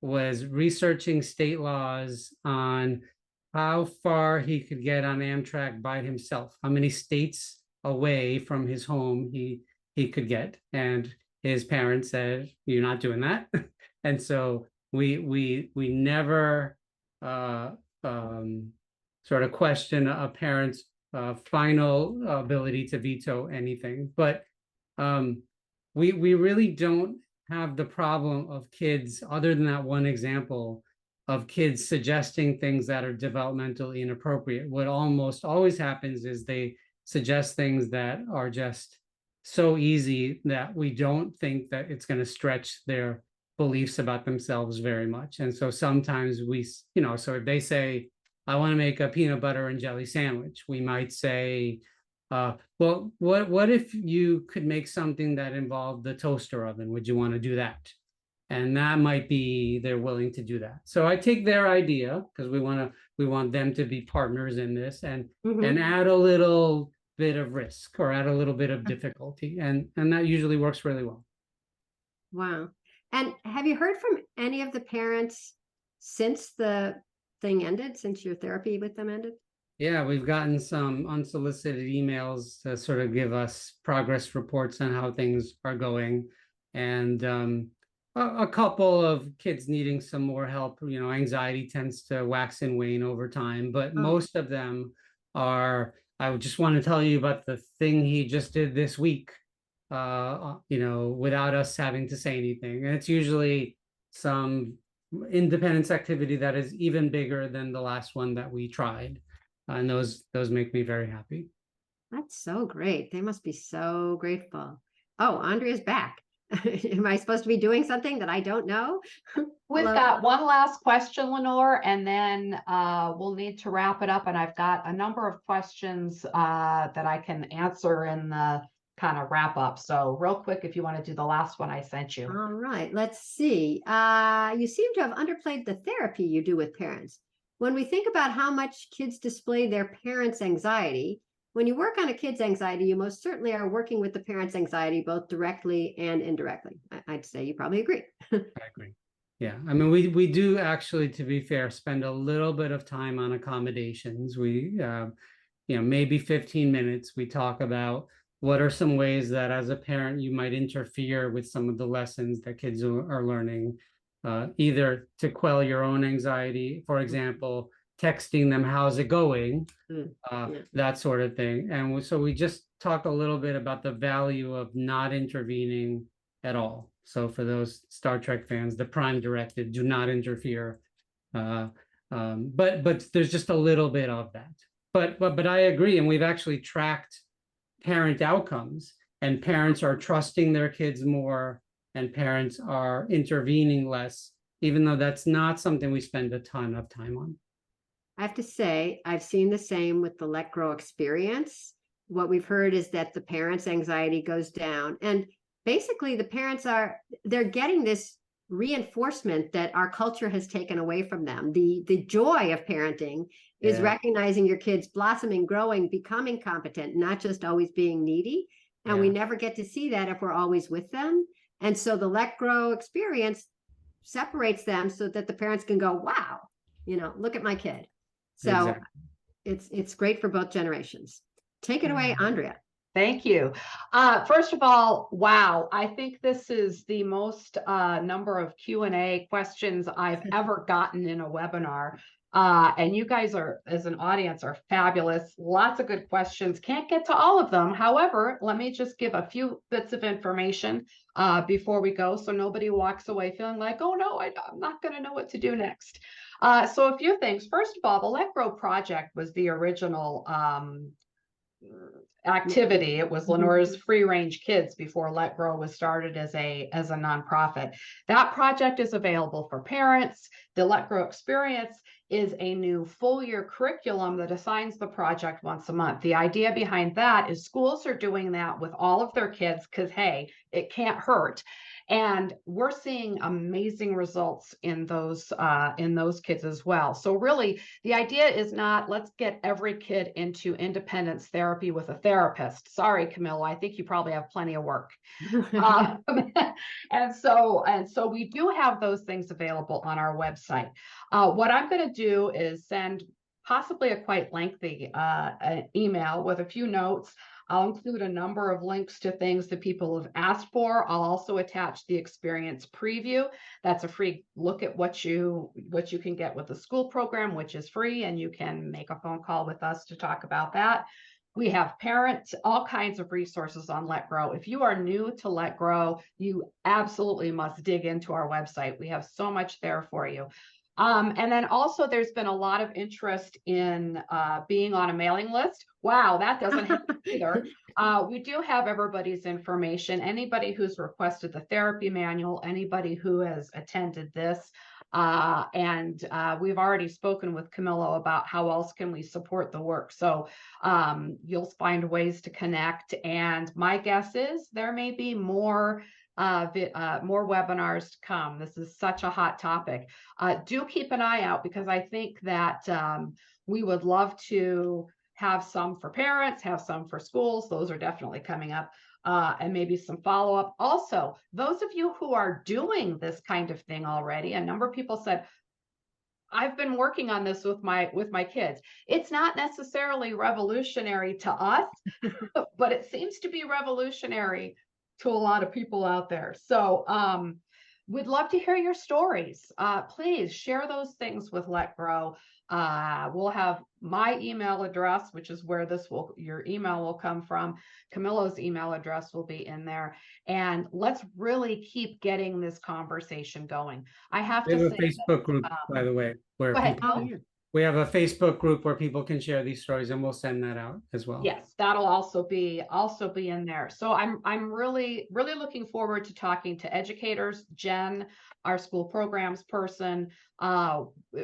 was researching state laws on how far he could get on Amtrak by himself, how many states away from his home he could get. And his parents said, "You're not doing that." And so we never sort of question a parent's final ability to veto anything. But we really don't have the problem of kids, other than that one example, of kids suggesting things that are developmentally inappropriate. What almost always happens is they suggest things that are just so easy that we don't think that it's going to stretch their beliefs about themselves very much. And so sometimes so if they say, "I want to make a peanut butter and jelly sandwich," we might say, well, what if you could make something that involved the toaster oven? Would you want to do that? And that might be they're willing to do that. So I take their idea, because we want them to be partners in this, and add a little bit of risk or add a little bit of difficulty, and that usually works really well. Wow. And have you heard from any of the parents since the thing ended, since your therapy with them ended? Yeah, we've gotten some unsolicited emails to sort of give us progress reports on how things are going, and a couple of kids needing some more help. Anxiety tends to wax and wane over time, but most of them are, "I would just want to tell you about the thing he just did this week," without us having to say anything. And it's usually some independence activity that is even bigger than the last one that we tried. And those make me very happy. That's so great. They must be so grateful. Oh, Andrea's back. Am I supposed to be doing something that I don't know? We've got one last question, Lenore, and then we'll need to wrap it up. And I've got a number of questions that I can answer in the kind of wrap up. So real quick, if you want to do the last one I sent you. All right, let's see. You seem to have underplayed the therapy you do with parents. When we think about how much kids display their parents' anxiety, when you work on a kid's anxiety, you most certainly are working with the parents' anxiety, both directly and indirectly. I'd say you probably agree. I agree. Yeah, I mean, we do actually, to be fair, spend a little bit of time on accommodations. We, maybe 15 minutes, we talk about what are some ways that as a parent you might interfere with some of the lessons that kids are learning, either to quell your own anxiety, for example, texting them, "How's it going?" That sort of thing. And so we just talk a little bit about the value of not intervening at all. So for those Star Trek fans, the Prime Directive, do not interfere. But there's just a little bit of that. But I agree, and we've actually tracked parent outcomes, and parents are trusting their kids more, and parents are intervening less, even though that's not something we spend a ton of time on. I have to say, I've seen the same with the Let Grow experience. What we've heard is that the parents' anxiety goes down, and basically the parents they're getting this reinforcement that our culture has taken away from them. The joy of parenting is recognizing your kids blossoming, growing, becoming competent, not just always being needy. And we never get to see that if we're always with them. And so the Let Grow experience separates them so that the parents can go, "Wow, look at my kid." So it's great for both generations. Take it away, Andrea. Thank you. First of all, wow, I think this is the most number of Q&A questions I've ever gotten in a webinar. And you guys are, as an audience, are fabulous. Lots of good questions. Can't get to all of them. However, let me just give a few bits of information before we go, so nobody walks away feeling like, oh no, I'm not going to know what to do next. So a few things. First of all, the Let Grow Project was the original activity. It was Lenore's Free Range Kids before Let Grow was started as a nonprofit. That project is available for parents. The Let Grow Experience is a new full year curriculum that assigns the project once a month. The idea behind that is schools are doing that with all of their kids because, hey, it can't hurt. And we're seeing amazing results in those kids as well. So really, the idea is not let's get every kid into independence therapy with a therapist. Sorry, Camilo, I think you probably have plenty of work. And so we do have those things available on our website. What I'm going to do is send possibly a quite lengthy email with a few notes. I'll include a number of links to things that people have asked for. I'll also attach the experience preview. That's a free look at what you can get with the school program, which is free, and you can make a phone call with us to talk about that. We have parents, all kinds of resources on Let Grow. If you are new to Let Grow, you absolutely must dig into our website. We have so much there for you. And then also there's been a lot of interest in being on a mailing list. Wow, that doesn't happen either. We do have everybody's information. Anybody who's requested the therapy manual, anybody who has attended this, and we've already spoken with Camilo about how else can we support the work. So you'll find ways to connect. And my guess is there may be more webinars to come. This is such a hot topic. Do keep an eye out because I think that we would love to have some for parents, have some for schools. Those are definitely coming up. And maybe some follow-up. Also, those of you who are doing this kind of thing already, a number of people said, I've been working on this with my kids. It's not necessarily revolutionary to us, but it seems to be revolutionary to a lot of people out there. So we'd love to hear your stories. Please share those things with Let Grow. We'll have my email address, which is where your email will come from. Camilo's email address will be in there. And let's really keep getting this conversation going. I have to say, a Facebook group, by the way, where we have a Facebook group where people can share these stories, and we'll send that out as well. Yes, that'll also be in there. So I'm really looking forward to talking to educators. Jen, our school programs person,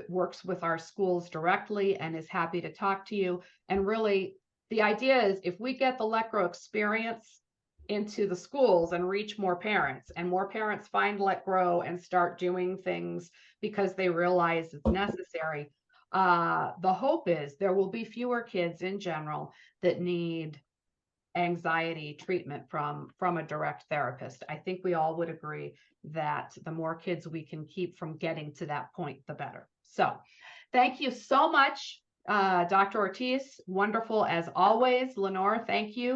works with our schools directly and is happy to talk to you. And really, the idea is if we get the Let Grow experience into the schools and reach more parents, and more parents find Let Grow and start doing things because they realize it's necessary. The hope is there will be fewer kids in general that need anxiety treatment from a direct therapist. I think we all would agree that the more kids we can keep from getting to that point, the better. So thank you so much, Dr. Ortiz. Wonderful as always. Lenore, thank you.